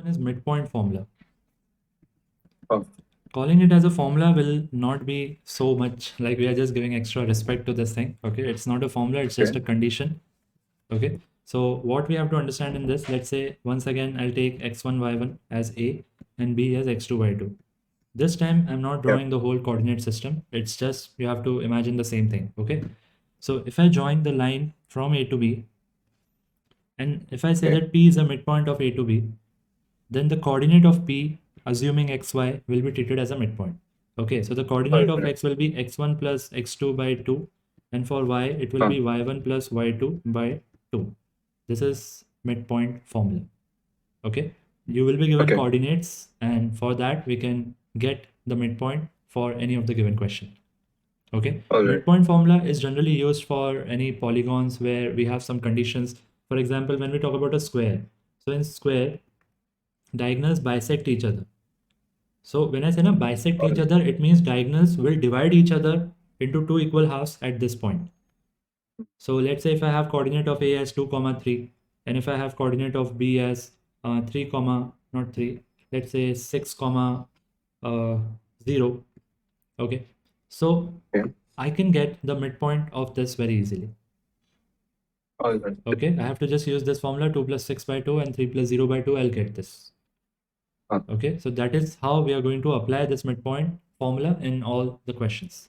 is midpoint formula. Oh. Calling it as a formula will not be so much like we are just giving extra respect to this thing. Okay, it's not a formula, it's just a condition. Okay, so what we have to understand in this, let's say once again I'll take x1 y1 as a and b as x2 y2. This time I'm not drawing the whole coordinate system, it's just you have to imagine the same thing. Okay, so if I join the line from a to b, and if I say that p is a midpoint of a to b, then the coordinate of p, assuming xy, will be treated as a midpoint. Okay, so the coordinate of x will be x1 plus x2 by 2, and for y it will be y1 plus y2 by 2. This is midpoint formula. Okay, you will be given coordinates, and for that we can get the midpoint for any of the given question. Okay, midpoint formula is generally used for any polygons where we have some conditions. For example, when we talk about a square, so in square, diagonals bisect each other. So when I say na bisect each other, it means diagonals will divide each other into two equal halves at this point. So let's say if I have coordinate of a as 2 comma 3, and if I have coordinate of b as 3 comma not 3, let's say 6 comma 0. Okay, so I can get the midpoint of this very easily. Okay, I have to just use this formula, 2 plus 6 by 2 and 3 plus 0 by 2, I'll get this. Okay, so that is how we are going to apply this midpoint formula in all the questions.